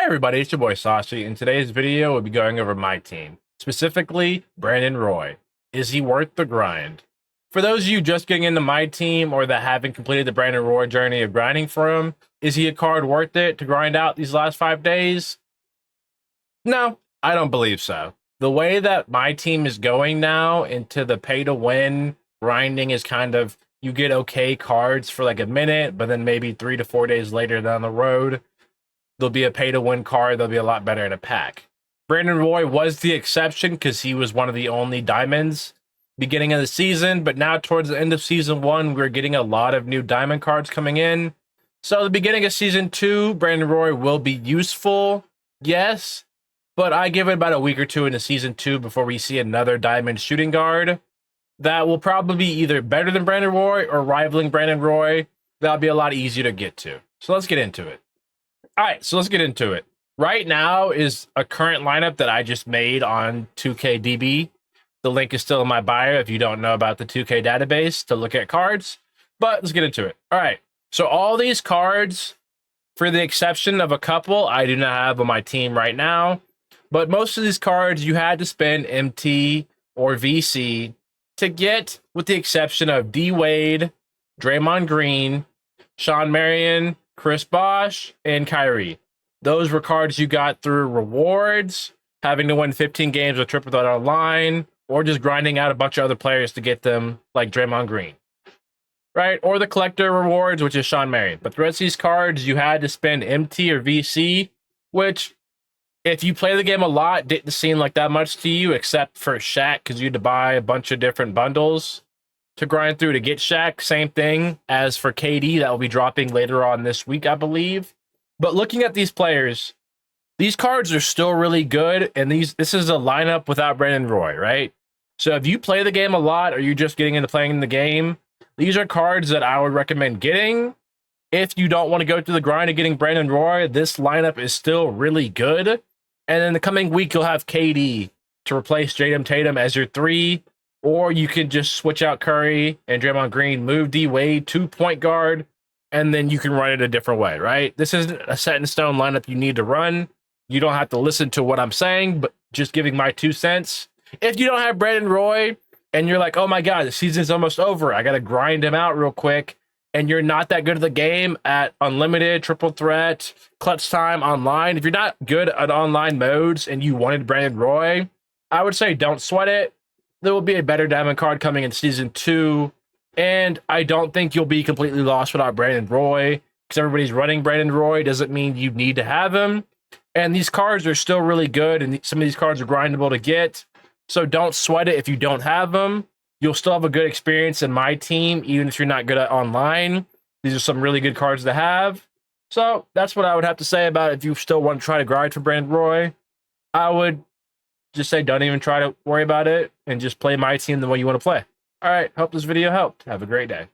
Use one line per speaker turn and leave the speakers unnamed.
everybody, it's your boy Saucy. In today's video, we'll be going over my team, specifically Brandon Roy. Is he worth the grind? For those of you just getting into my team or that haven't completed the Brandon Roy journey of grinding for him, is he a card worth it to grind out these last 5 days? No, I don't believe so. The way that my team is going now into the pay to win, grinding is kind of, you get okay cards for like a minute, but then maybe 3 to 4 days later down the road, there'll be a pay-to-win card. They'll be a lot better in a pack. Brandon Roy was the exception because he was one of the only diamonds beginning of the season, but now towards the end of season 1, we're getting a lot of new diamond cards coming in. So the beginning of season 2, Brandon Roy will be useful, yes, but I give it about a week or two into season 2 before we see another diamond shooting guard that will probably be either better than Brandon Roy or rivaling Brandon Roy. That'll be a lot easier to get to. So let's get into it. All right, so let's get into it. Right now is a current lineup that I just made on 2KDB. The link is still in my bio if you don't know about the 2K database to look at cards, but let's get into it. All right, so all these cards, for the exception of a couple, I do not have on my team right now, but most of these cards you had to spend MT or VC to get, with the exception of DWADE, Draymond Green, Sean Marion, Chris Bosh, and Kyrie. Those were cards you got through rewards, having to win 15 games with Triple Threat Online, or just grinding out a bunch of other players to get them, like Draymond Green. Right? Or the collector rewards, which is Sean Marion. But the rest of these cards, you had to spend MT or VC, which, if you play the game a lot, didn't seem like that much to you, except for Shaq, because you had to buy a bunch of different bundles to grind through to get Shaq. Same thing as for KD, that will be dropping later on this week, I believe. But looking at these players, these cards are still really good, and this is a lineup without Brandon Roy, right? So if you play the game a lot or you're just getting into playing the game, these are cards that I would recommend getting. If you don't want to go through the grind of getting Brandon Roy, this lineup is still really good. And in the coming week, you'll have KD to replace Jaden Tatum as your 3. Or you can just switch out Curry and Draymond Green, move D-Wade to point guard, and then you can run it a different way, right? This isn't a set-in-stone lineup you need to run. You don't have to listen to what I'm saying, but just giving my 2 cents. If you don't have Brandon Roy, and you're like, oh my God, the season's almost over, I got to grind him out real quick, and you're not that good at the game at Unlimited, Triple Threat, Clutch Time, Online, if you're not good at online modes and you wanted Brandon Roy, I would say don't sweat it. There will be a better diamond card coming in season 2, and I don't think you'll be completely lost without Brandon Roy, because everybody's running Brandon Roy. Doesn't mean you need to have him, and these cards are still really good, and some of these cards are grindable to get, so don't sweat it if you don't have them. You'll still have a good experience in my team, even if you're not good at online. These are some really good cards to have, so that's what I would have to say about it. If you still want to try to grind for Brandon Roy, I would just say don't even try to worry about it and just play my team the way you want to play. All right, hope this video helped. Have a great day.